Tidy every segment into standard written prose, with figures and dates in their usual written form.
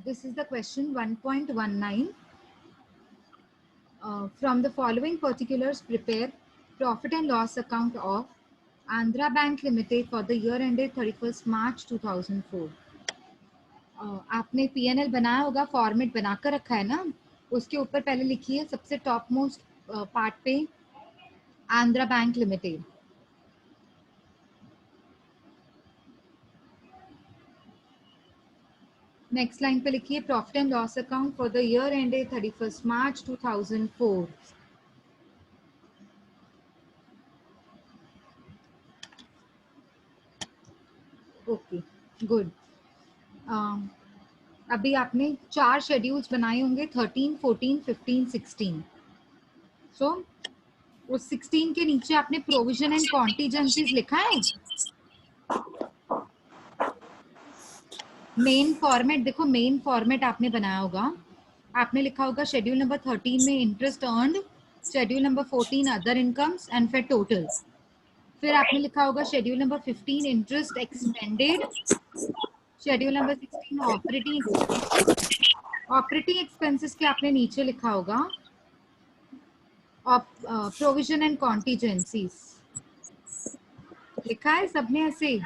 This is the question 1.19. From the following particulars, prepare profit and loss account of Andhra Bank Limited for the year ended 31st March 2004. आपने PNL बनाया होगा, format बनाकर रखा है ना, उसके ऊपर पहले लिखिए सबसे टॉप मोस्ट पार्ट पे Andhra bank limited. Next line पे लिखिए profit and loss account for the year ended 31st March 2004. Okay, good. अभी आपने 4 शेड्यूल्स बनाए होंगे, 13, 14, 15, 16. सो उस 16 के नीचे आपने प्रोविजन एंड कॉन्टीजेंसीज लिखा है. मेन फॉर्मेट देखो, मेन फॉर्मेट आपने बनाया होगा. आपने लिखा होगा शेड्यूल नंबर 13 में interest earned, schedule number 14 other incomes and फिर टोटल. फिर आपने लिखा होगा schedule number 15 interest expanded, schedule number 16 operating expenses. Operating expenses के आपने नीचे लिखा होगा प्रोविजन एंड कॉन्टीजेंसीज. लिखा है सबने ऐसे?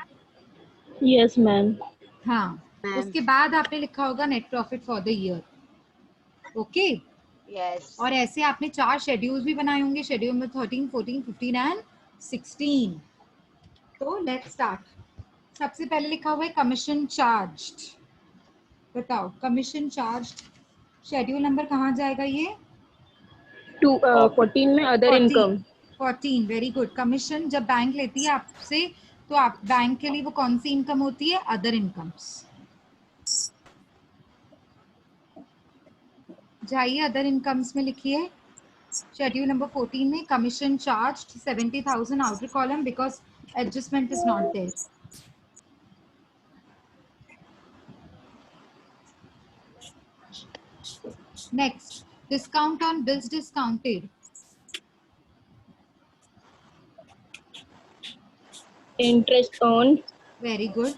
Yes ma'am. हाँ, उसके बाद आपने लिखा होगा net profit for the year. Okay, yes. और ऐसे आपने 4 शेड्यूल्स भी बनाए होंगे, शेड्यूल नंबर 13, 14, 15 एंड 16. तो लेट्स स्टार्ट. सबसे पहले लिखा हुआ है कमीशन चार्ज्ड. बताओ कमीशन चार्ज्ड शेड्यूल नंबर कहाँ जाएगा? ये 14 में other income. 14. Very good. Commission जब बैंक लेती है आपसे तो आप बैंक के लिए वो कौन सी इनकम होती है? Other incomes. जाइए अदर इनकम्स में लिखिए शेड्यूल नंबर 14 में commission charged 70,000 outer column because adjustment is not there. Next, discount on bills discounted. Interest earn. Very good.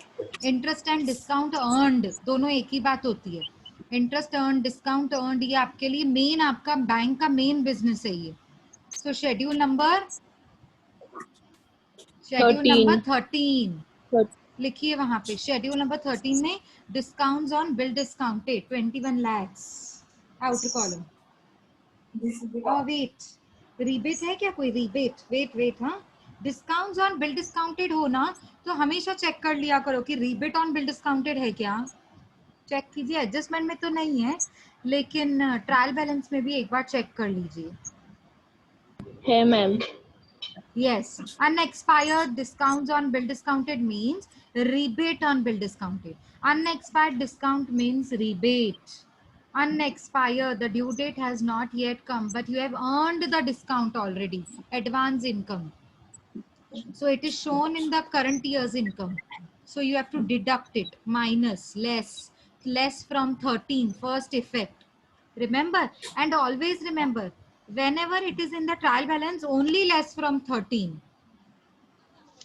Interest and discount earned दोनों एक ही बात होती है. इंटरेस्ट अर्न, डिस्काउंट अर्नड, ये आपके लिए मेन, आपका बैंक का मेन बिजनेस है ये. सो शेड्यूल नंबर 13 लिखिए वहां पे. शेड्यूल नंबर 13 में discounts on bill discounted 21 lakhs outer column. Wait, rebate है क्या कोई? Rebate, wait. हाँ, डिस्काउंट्स ऑन बिल डिस्काउंटेड हो ना तो हमेशा चेक कर लिया करो कि रीबेट ऑन बिल डिस्काउंटेड है क्या. चेक कीजिए. एडजस्टमेंट में तो नहीं है लेकिन ट्रायल बैलेंस में भी एक बार चेक कर लीजिए. है ma'am. Yes, unexpired discounts on bill discounted means rebate on bill discounted. Unexpired discount means rebate. Unexpired, the due date has not yet come, but you have earned the discount already, advance income. So it is shown in the current year's income. So you have to deduct it, minus, less from 13, first effect. Remember, and always remember, whenever it is in the trial balance, only less from 13.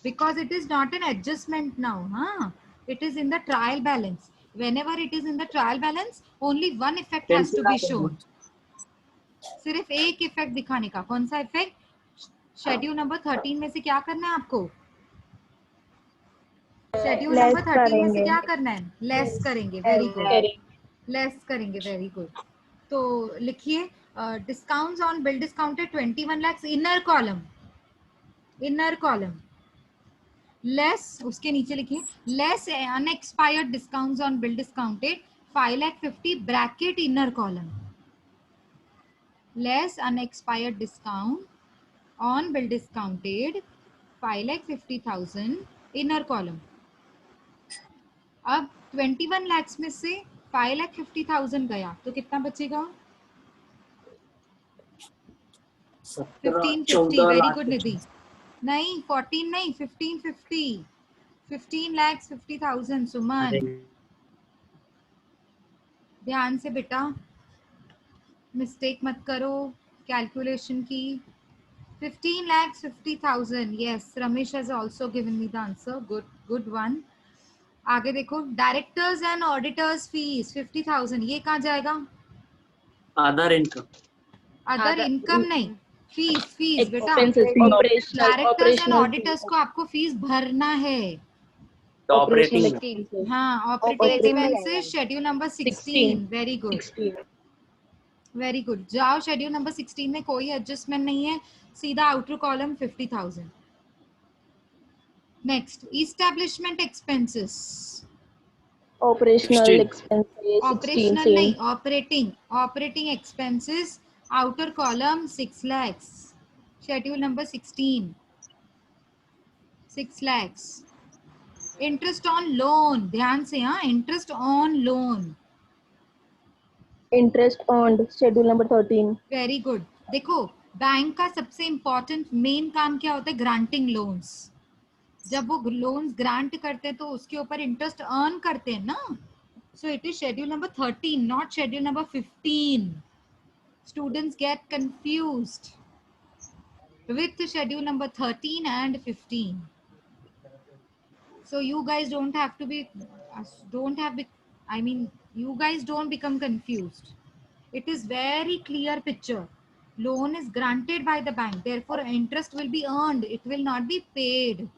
Because it is not an adjustment now. Huh? It is in the trial balance. Whenever it is in the trial balance, only one effect has to be shown. सिर्फ एक effect दिखाने का. कौन सा effect? Schedule number 13 में से क्या करना है आपको? शेड्यूल नंबर 13 में से क्या करना है? लेस करेंगे. Very good. लेस करेंगे. Very good. तो लिखिए discounts on bill discounted 21 lakhs inner column. Inner column less, उसके नीचे लिखिए less unexpired discounts on bill discounted 5,50,000 bracket inner column. Less unexpired discount on bill discounted 5,50,000 inner column. अब 21 lakhs में से 5,50,000 गया तो कितना बचेगा? 1550. वेरी गुड निधि. नहीं 14 नहीं, 1550. 15,50,000. सुमन ध्यान से बेटा, मिस्टेक मत करो कैलकुलेशन की. 15,50,000. yes, Ramesh has also given me the answer. Good one. आगे देखो, डायरेक्टर्स एंड ऑडिटर्स फीस 50,000, ये कहाँ जाएगा? Other income. अदर इनकम नहीं, फीस, फीस बेटा। Expenses, directors and operational auditors को आपको फीस भरना है। operational operating. expenses. हाँ, operating expenses schedule number 16। Very good, 16. Very good. जाओ, शेड्यूल नंबर 16 में कोई एडजस्टमेंट नहीं है, सीधा outer column 50,000। Next, establishment expenses. Operational 16। expenses, 16 operational नहीं, same. Operating, operating expenses outer column 6 lakhs, schedule number 16, 6 lakhs। Interest on loan, ध्यान से, हाँ, interest on loan. Interest earned, schedule number 13. Very good. देखो, bank का सबसे important main काम क्या होता है? Granting loans. जब वो लोन्स ग्रांट करते हैं तो उसके ऊपर इंटरेस्ट अर्न करते हैं ना। सो it is schedule number 13, not schedule number 15। Students gate confused with schedule number 13 and 15. So you guys don't have to be, I mean, you guys don't become confused. It is very clear picture. Loan is granted by the bank, therefore interest will be earned, it will not be paid.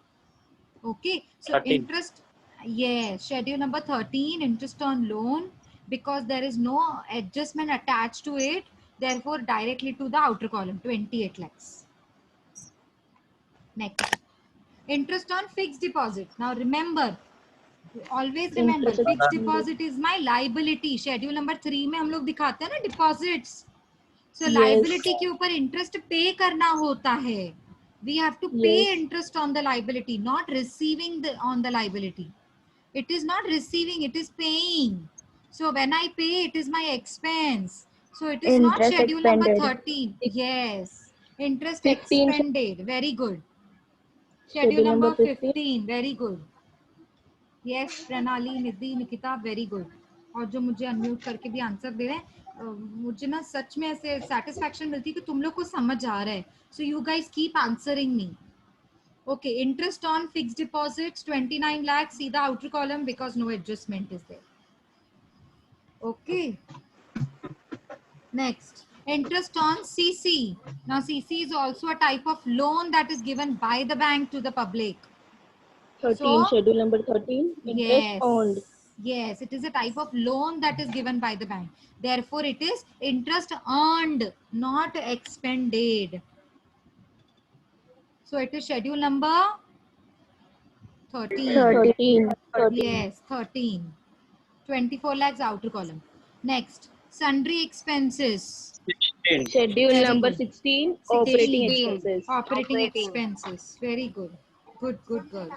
Okay, so 13। interest, yes, schedule number 13, interest on loan, because there is no adjustment attached to it, therefore directly to the outer column, 28 lakhs. Next, interest on fixed deposit. Now remember, always remember, Interest fixed expended. deposit is my liability. Schedule number 3 में हम लोग दिखाते हैं ना deposits. सो Yes. Liability के ऊपर interest पे करना होता है। वी हैव टू पे Yes. Interest on the liability, not receiving on the liability. It is not receiving, it is paying. So when I pay, it is my expense. So it is not Interest schedule number expended. 13. Yes, interest 15, expended. Very good. Schedule schedule number number 15. 15. Very good. Yes, प्रणाली, निधि, Nikita, very good. और जो मुझे unmute करके भी answer दे रहे हैं, मुझे ना सच में ऐसे सेटिस्फैक्शन मिलती है कि तुम लोग को समझ आ रहा है। So you guys keep answering me. Okay, interest on fixed deposits 29 lakhs, see the outer column because no adjustment is there. Okay, next, interest on CC. Now CC is also a type of loan that is given by the bank to the public. 13, So schedule number 13. Interest yes, earned. yes, it is a type of loan that is given by the bank, therefore it is interest earned, not expended. So it is schedule number 13. 13. Yes, 13. 24 lakhs outer column. Next, sundry expenses. 16। Schedule Very number good. 16. 16. Operating expenses. Operating expenses. Very good. Good, good girl.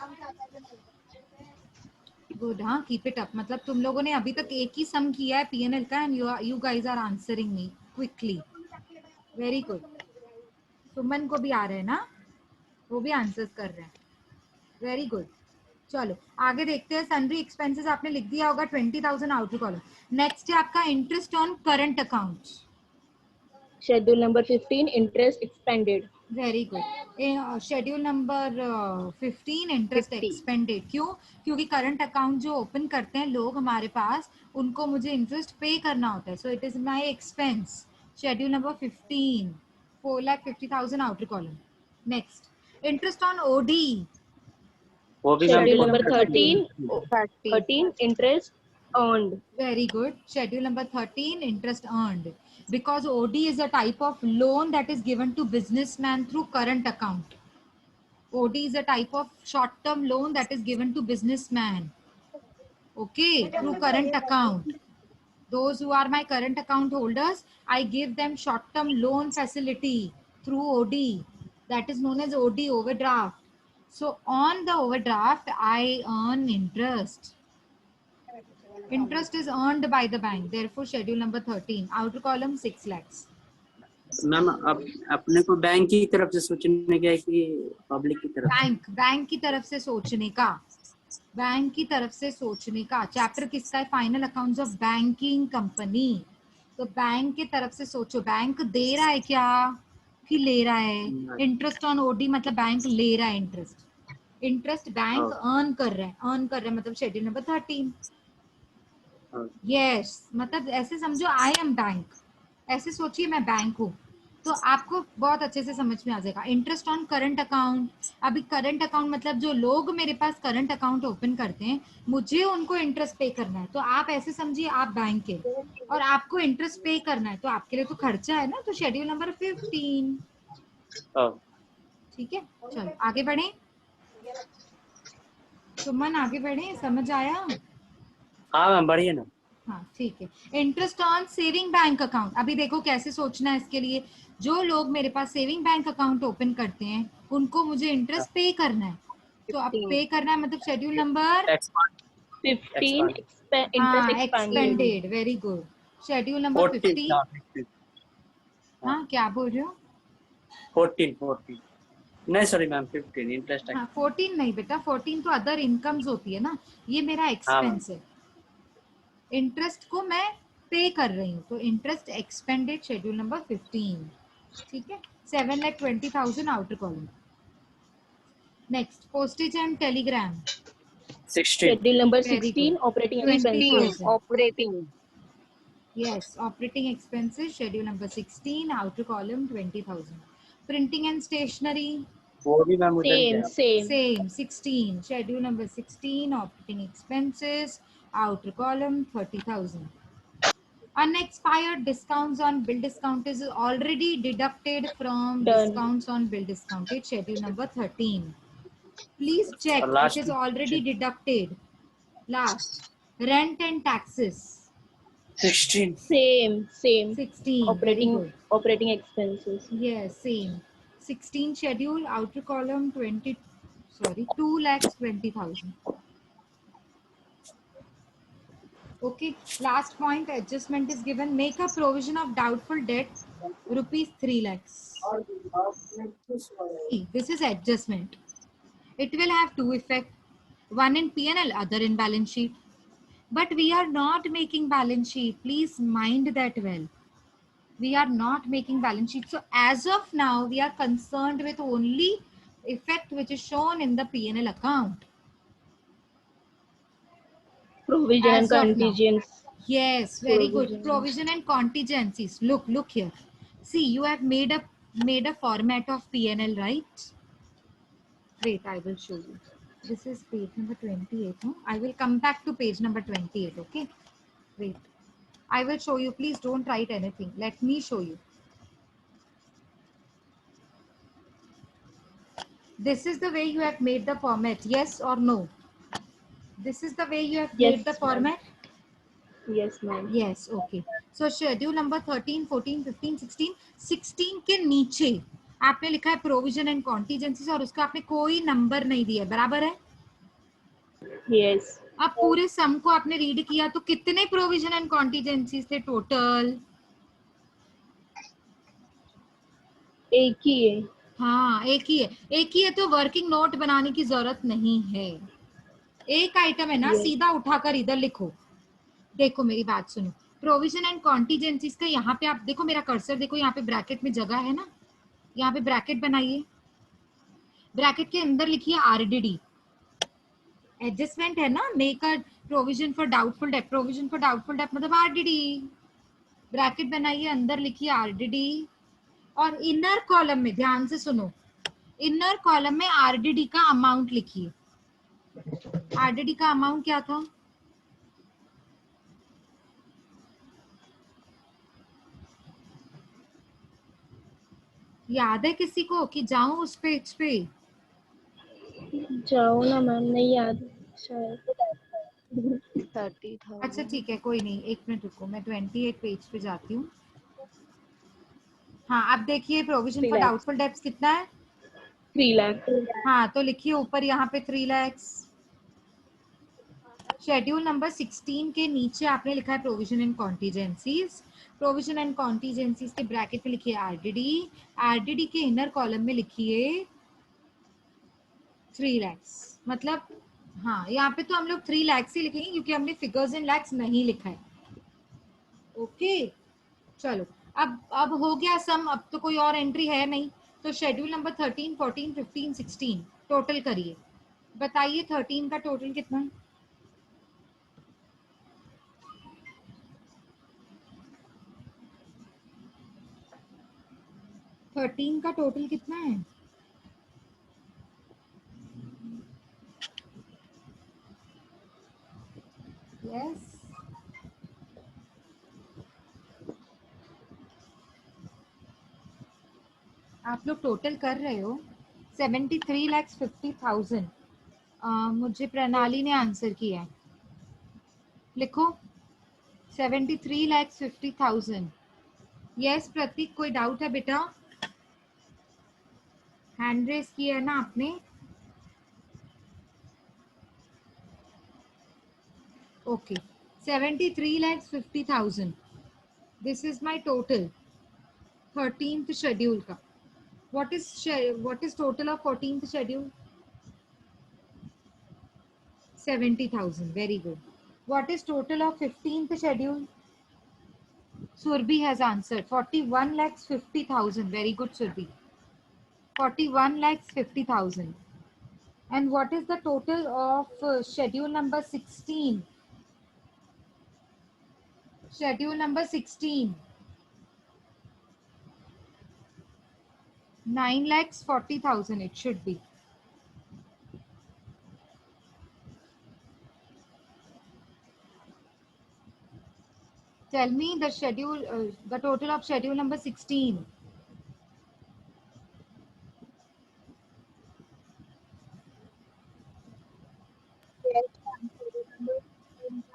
Good, हाँ, keep it up. मतलब तुम लोगों ने अभी तक एक ही सम किया है P&L का, and you guys are answering me quickly. Very good. सुमन को भी आ रहे हैं ना, वो भी आंसर्स कर रहे हैं। Very good. चलो आगे देखते हैं। सन्ड्री एक्सपेंसेस आपने लिख दिया होगा 20,000 आउटर कॉलम। नेक्स्ट है आपका interest on current account. Schedule number 15. Interest expended. Very good. Schedule number 15, interest expanded. क्यों? क्योंकि करंट अकाउंट जो ओपन करते हैं लोग हमारे पास, उनको मुझे इंटरेस्ट पे करना होता है। So it is my expense. Schedule number 15, 4,50,000 outer column. Next, interest on OD. वो भी ma'am Schedule number 13। 13. 13. Interest earned. Very good. Schedule number 13, interest earned. Because OD is a type of loan that is given to businessman through current account. OD is a type of short-term loan that is given to businessman. Okay, through current account. Those who are my current account holders, I give them short-term loan facility through OD. That is known as OD, overdraft. So on the overdraft, I earn interest. Interest is earned by the bank, therefore schedule number 13, outer column 6 lakhs. Ma'am अब अपने को bank की तरफ से सोचने का है कि पब्लिक की तरफ? बैंक की तरफ से सोचने का, बैंक की तरफ से सोचने का। चैप्टर किसका है? Final accounts of banking company. तो बैंक की तरफ से सोचो, बैंक दे रहा है क्या कि ले रहा है? इंटरेस्ट ऑन ओडी मतलब बैंक ले रहा है इंटरेस्ट। इंटरेस्ट बैंक अर्न कर रहा है, अर्न कर रहा है मतलब शेड्यूल नंबर 13। यस, मतलब ऐसे समझो आई एम बैंक, ऐसे सोचिए मैं बैंक हूँ, तो आपको बहुत अच्छे से समझ में आ जाएगा। इंटरेस्ट ऑन करंट अकाउंट, अभी करंट अकाउंट मतलब जो लोग मेरे पास करंट अकाउंट ओपन करते हैं, मुझे उनको इंटरेस्ट पे करना है, तो आप ऐसे समझिए आप बैंक है और आपको इंटरेस्ट पे करना है, तो आपके लिए तो खर्चा है ना, तो शेड्यूल नंबर 15। ठीक है, चलो आगे बढ़े। सुमन आगे बढ़े, समझ आया? हाँ मैम बढ़िया ना। हाँ ठीक है। Interest on saving bank account, अभी देखो कैसे सोचना है इसके लिए। जो लोग मेरे पास सेविंग बैंक अकाउंट ओपन करते हैं उनको मुझे इंटरेस्ट पे करना है, तो अब 15 पे करना है मतलब शेड्यूल नंबर 15 एक्सपांड interest हाँ expanded. Expanded, very good. Schedule number 14 15। हाँ 15 हाँ हाँ क्या बोल रहे हो? 14 नहीं सॉरी मैम 15 इंटरेस्ट। हाँ 14 नहीं बेटा, 14 तो अदर इनकम्स होती है ना, ये मेरा हाँ मैम एक्सपेंस है। इंटरेस्ट को मैं पे कर रही हूँ, तो इंटरेस्ट एक्सपेंडेड शेड्यूल नंबर 15। ठीक है, 7,20,000 outer column. Next, postage and telegram, 16 Schedule number very good, 16 operating 16 expenses. 20,000। operating. Yes, operating expenses schedule number 16 outer column 20,000। Printing and stationery, वो भी मैम उधर Same, गया। same. same 16 schedule number 16 operating expenses outer column 30,000। Unexpired discounts on bill discount is already deducted from Done. discounts on bill discounted schedule number 13। Please check और which last is already deducted। Last, rent and taxes 16 Same. 16, very good। Operating expenses. Yes, same 16 schedule outer column 20, sorry 2,20,000। Okay, last point, adjustment is given. Make a provision of doubtful debt, rupees 3 lakhs. See, this is adjustment. It will have two effects, one in P&L, other in balance sheet. But we are not making balance sheet. Please mind that well. We are not making balance sheet. So as of now, we are concerned with only effect which is shown in the P&L account. Provision and As of now. contingents. Yes, very good. Provision and contingencies. Look here. See, you have made a format of P&L, right? Wait, I will show you. This is page number 28. No? I will come back to page number 28. Okay. Wait. I will show you. Please don't write anything. Let me show you. This is the way you have made the format. Yes or no? This is the way you have Yes, made the ma'am. format. Yes, ma'am. Yes, okay. So schedule number 13, 14, 15, 16, 16 के नीचे आपने लिखा है provision and कॉन्टीजेंसीज और उसका आपने कोई number नहीं दिया, बराबर है? Yes. अब पूरे सम को आपने रीड किया तो कितने प्रोविजन एंड कॉन्टीजेंसीज थे टोटल? एक ही है। हाँ एक ही है, एक ही है, तो वर्किंग नोट बनाने की जरूरत नहीं है। एक आइटम है ना, Yes. सीधा उठाकर इधर लिखो। देखो मेरी बात सुनो, प्रोविजन एंड कॉन्टीजेंसीज का यहाँ पे आप देखो, मेरा कर्सर देखो, यहाँ पे ब्रैकेट में जगह है ना, यहाँ पे ब्रैकेट बनाइए, ब्रैकेट के अंदर लिखिए आरडीडी। एडजस्टमेंट है ना, make a provision for doubtful debt, provision for doubtful debt मतलब आरडीडी। ब्रैकेट बनाइए, अंदर लिखिए आरडीडी और इनर कॉलम में ध्यान से सुनो, इनर कॉलम में आरडीडी का अमाउंट लिखिए। आरडीडी का अमाउंट क्या था? याद है किसी को कि जाऊं उस पेज पे? जाओ ना मैम, नहीं याद शायद। 30,000. अच्छा ठीक है, कोई नहीं, एक मिनट रुको, मैं 28 पेज पे जाती हूँ। हाँ अब देखिए, provision 3 for lakhs. Doubtful debts कितना है? 3 lakh. हाँ तो लिखिए ऊपर यहाँ पे 3 lakhs। शेड्यूल नंबर 16 के नीचे आपने लिखा है प्रोविजन एंड कॉन्टीजेंसीज। प्रोविजन एंड कॉन्टीजेंसीज के ब्रैकेट में लिखिए आरडीडी, आरडीडी के इनर कॉलम में लिखिए 3 lakhs। मतलब हाँ, यहाँ पे तो हम लोग 3 lakhs ही लिखेंगे क्योंकि हमने फिगर्स इन लैक्स नहीं लिखा है। ओके चलो, अब हो गया सम, अब तो कोई और एंट्री है नहीं, तो शेड्यूल नंबर 13, 14, 15, 16 टोटल करिए। बताइए 13 का टोटल कितना है? थर्टीन का टोटल कितना है? यस, आप लोग टोटल कर रहे हो 73,50,000। मुझे प्रणाली ने आंसर किया है, लिखो 73,50,000। यस प्रतीक, कोई डाउट है बेटा? हैंड रेस किया है ना आपने? Okay, 73,50,000, this is my total 13th schedule का। what is total of 14th schedule? 70,000, very good. What is total of 15th schedule? Surbhi has answered 41,50,000, very good Surbhi, 41,50,000. And what is the total of schedule number 16? Schedule number 16, 9,40,000 it should be. Tell me the schedule, the total of schedule number 16.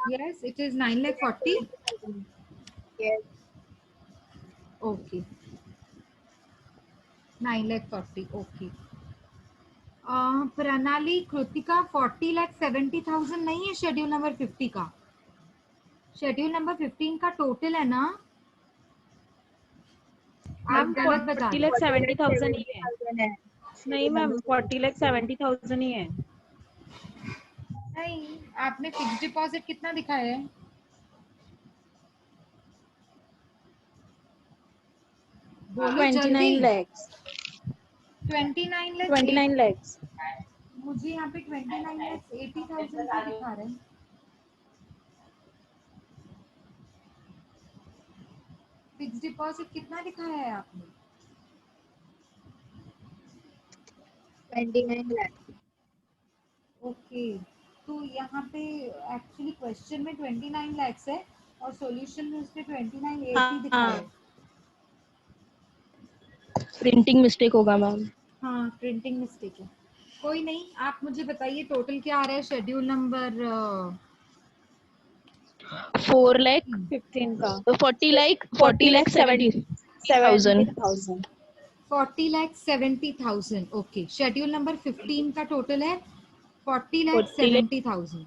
Yes, it is 9,40,000. Yes. Okay, 9,40,000. Okay. प्रणाली, कृतिका 40,70,000 नहीं है schedule number 50 का। Schedule number 15 का total है ना? आप गलत बता रहे हो। 40,70,000 ही है। नहीं मैम, 40,70,000 ही है। नहीं, आपने फिक्स डिपॉजिट कितना दिखाया है? बोलो 29 जल्दी। lakhs। 29 लाख 29 lakhs। मुझे यहाँ पे 29,80,000 का दिखा रहे हैं। फिक्स डिपॉजिट कितना दिखाया है आपने? 29 lakhs। ओके, तो यहाँ पे एक्चुअली क्वेश्चन में 29 lakhs है और सॉल्यूशन में उसने 29,80 दिखाया है। प्रिंटिंग मिस्टेक होगा मैम। हाँ, प्रिंटिंग मिस्टेक है। कोई नहीं, आप मुझे बताइए टोटल क्या आ रहा है शेड्यूल नंबर 4,15,000 का, तो 40,70,000। 40,70,000। ओके, शेड्यूल नंबर 15 का टोटल है 40 40,70,000।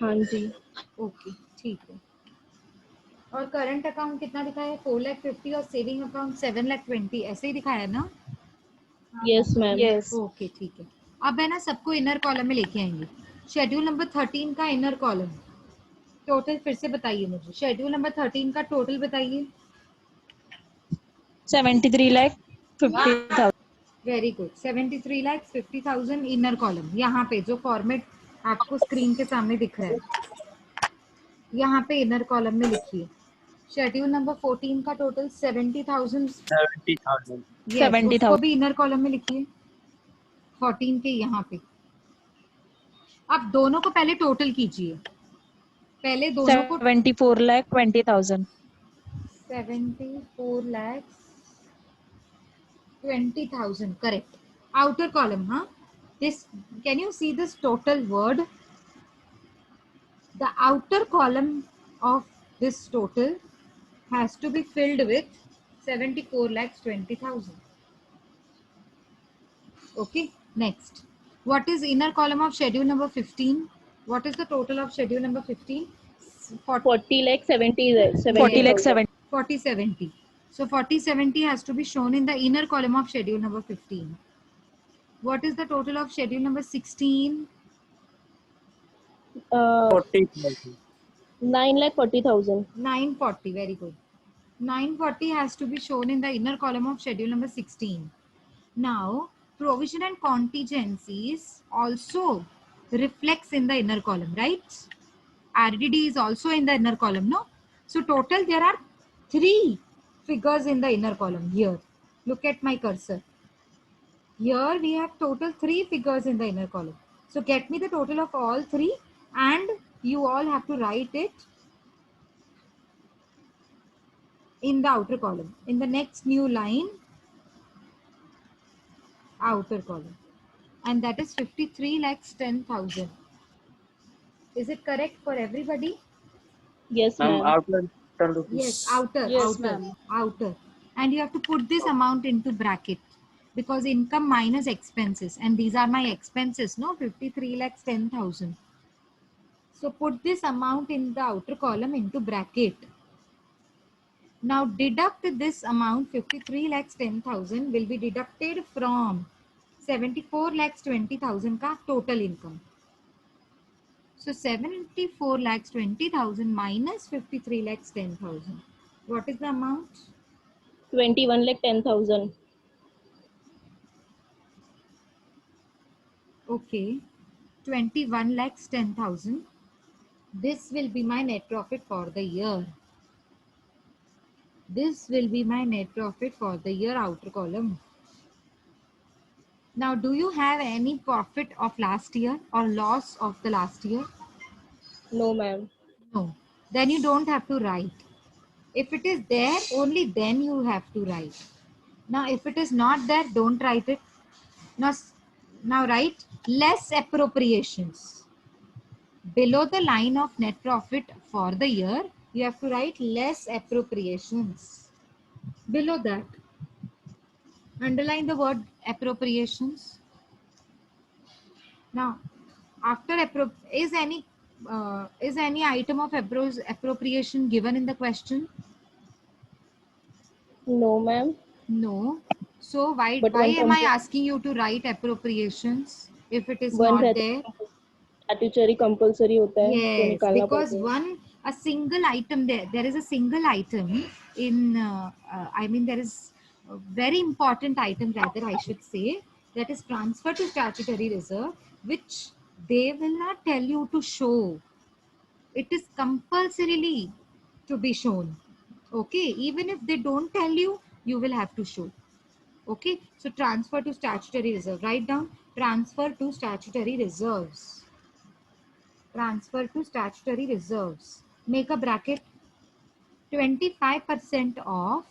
हाँ जी। ओके, ठीक है। और करंट अकाउंट कितना दिखाया है? 4,50,000 और सेविंग अकाउंट 7,20,000, ऐसे ही दिखाया है ना? Yes ma'am. यस। ओके, ठीक है। अब है ना सबको इनर कॉलम में लेके आएंगे। शेड्यूल नंबर 13 का इनर कॉलम टोटल फिर से बताइए मुझे। शेड्यूल नंबर 13 का टोटल बताइए। 73,50,000। Very good, 73,50,000 inner column. यहाँ पे जो फॉर्मेट आपको स्क्रीन के सामने दिख रहा है, यहाँ पे इनर कॉलम में लिखिए। शेड्यूल नंबर 14 का टोटल 70,000। 70,000। यस, उसको भी इनर कॉलम में लिखिए 14 के यहाँ पे। अब दोनों को पहले टोटल कीजिए, पहले दोनों को। 74,20,000। 74,20,000, correct. Outer column, huh? This, can you see this total word? The outer column of this total has to be filled with 74,20,000. Okay, next. What is inner column of schedule number 15? What is the total of schedule number 15? 40,70,000। 40,70. So 40,70 has to be shown in the inner column of schedule number 15. What is the total of schedule number 16? 40,000। 9,40,000। 940, very good. 940 has to be shown in the inner column of schedule number 16. Now provision and contingencies also reflects in the inner column, right? RDD is also in the inner column, no? So total there are 3 figures in the inner column here. Look at my cursor. Here we have total 3 figures in the inner column. So get me the total of all 3 and you all have to write it in the outer column. In the next new line, outer column. And that is 53,10,000. Is it correct for everybody? Yes, Ma'am, ma'am. outer total Yes, rupees. Yes, ma'am. outer. And you have to put this amount into bracket because income minus expenses. And these are my expenses, no? 53,10,000. So put this amount in the outer column into bracket. Now deduct this amount, 53,10,000 will be deducted from 74,20,000 ka total income. So 74,20,000 minus 53,10,000. What is the amount? 21,10,000. Okay, 21,10,000. This will be my net profit for the year. This will be my net profit for the year, outer column. Now, do you have any profit of last year or loss of the last year? No, ma'am. No. Then you don't have to write. If it is there, only then you have to write. Now, if it is not there, don't write it. Now, now write less appropriations. Below the line of net profit for the year, you have to write less appropriations. Below that, underline the word appropriations. Now, after is any item of appropriation given in the question? No, ma'am. No. So why But one am I asking you to write appropriations if it is one not there? statutory compulsory होता है तो Yes, निकालना because पड़ता है. a single item there is a single item in I mean there is a very important item rather I should say, that is transfer to statutory reserve, which they will not tell you to show. It is compulsorily to be shown. Okay, even if they don't tell you, you will have to show. Okay, so transfer to statutory reserve. Write down transfer to statutory reserves. Transfer to statutory reserves. Make a bracket. 25% of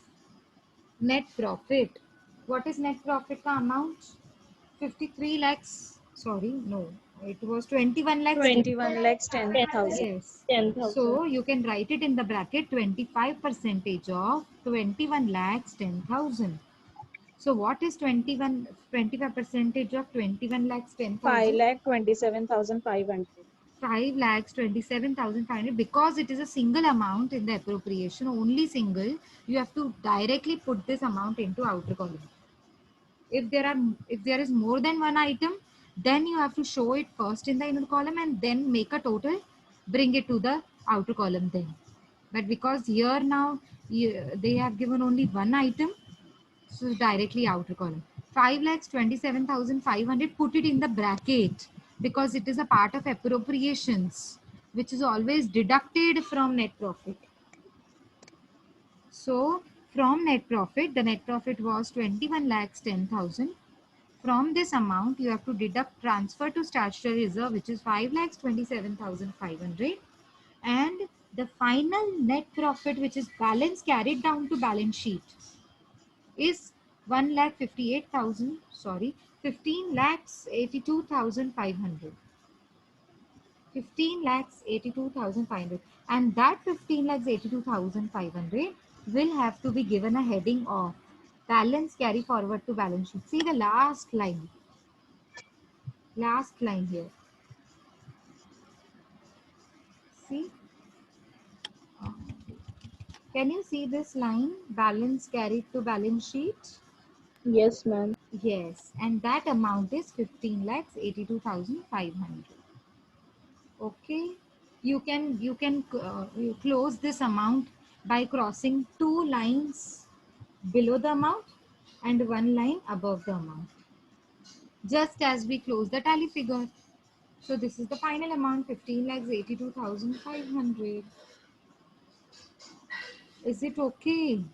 net profit. What is net profit ka amount? 53 lakhs. Sorry, no. It was 21 lakhs. 10,000. Yes. 10,000. So you can write it in the bracket 25% of 21 lakhs 10,000. So what is 25% of 21 lakhs 10,000? 5,27,500. 5 lakhs 27,500. Because it is a single amount in the appropriation, only single, you have to directly put this amount into outer column. If there is more than one item, then you have to show it first in the inner column and then make a total, bring it to the outer column then. But because here now they have given only one item, so directly outer column. 5,27,500, put it in the bracket because it is a part of appropriations, which is always deducted from net profit. So from net profit, the net profit was 21 lakhs 10,000. From this amount, you have to deduct transfer to statutory reserve, which is 5,27,500. And the final net profit, which is balance carried down to balance sheet, is 1,58,000, sorry, 15,82,500. 15,82,500. And that 15,82,500 will have to be given a heading of balance carry forward to balance sheet. See the last line. Last line here. See? Can you see this line? Balance carried to balance sheet? Yes, ma'am. Yes, and that amount is 15,82,500. Okay, you you close this amount by crossing 2 lines below the amount and 1 line above the amount. just as we close the tally figure. So this is the final amount, 15,82,500. Is it okay?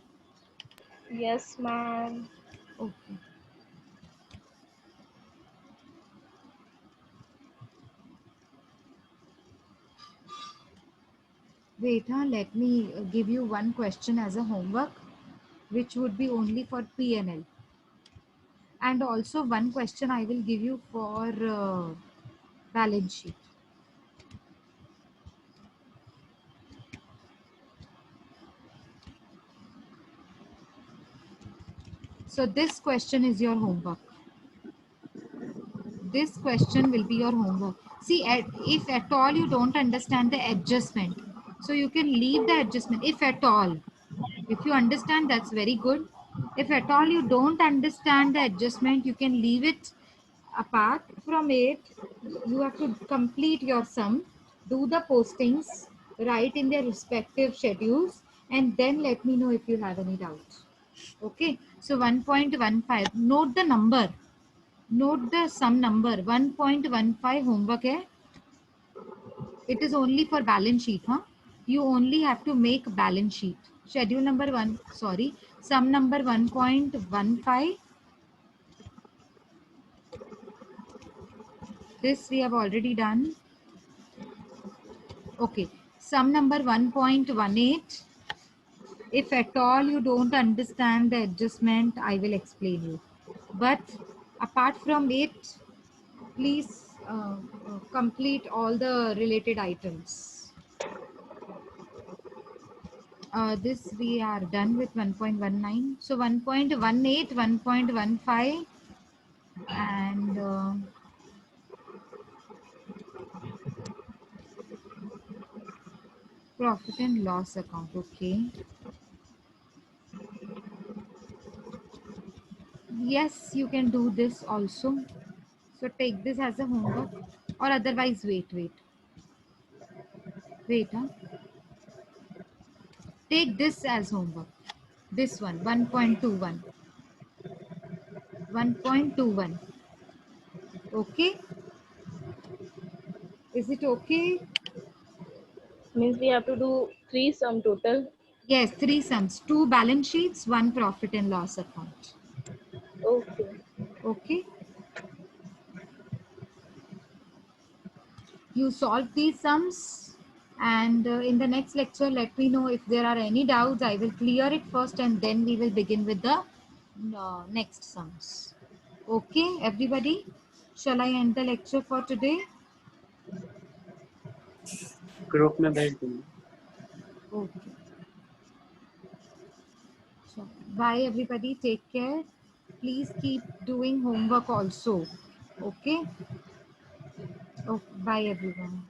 Yes, ma'am. Okay. Wait, let me give you one question as a homework, which would be only for P&L. And also one question I will give you for balance sheet. So this question is your homework. This question will be your homework. See, if at all you don't understand the adjustment, so you can leave the adjustment if at all. If you understand, that's very good. If at all you don't understand the adjustment, you can leave it. Apart from it, you have to complete your sum, do the postings, write in their respective schedules, and then let me know if you have any doubts. Okay, so 1.15, note the number, note the sum number. 1.15 homework hai. It is only for balance sheet, huh? You only have to make balance sheet. Schedule number 1, sorry, sum number 1.15. This we have already done. Okay, sum number 1.18. If at all you don't understand the adjustment, I will explain you. But apart from it, please complete all the related items. This we are done with 1.19. So 1.18, 1.15 and profit and loss account. Okay. Yes, you can do this also. So take this as a homework or otherwise wait. Huh? Take this as homework. This one, 1.21. 1.21. Okay. Is it okay? Means we have to do 3 sum total. Yes, three sums, two balance sheets, one profit and loss account. Okay. Okay. You solve these sums and in the next lecture, let me know if there are any doubts. I will clear it first and then we will begin with the next sums. Okay, everybody. Shall I end the lecture for today? Group में भेज दूंगा. Okay. So, bye everybody. Take care. Please keep doing homework also. Okay. Oh, bye everyone.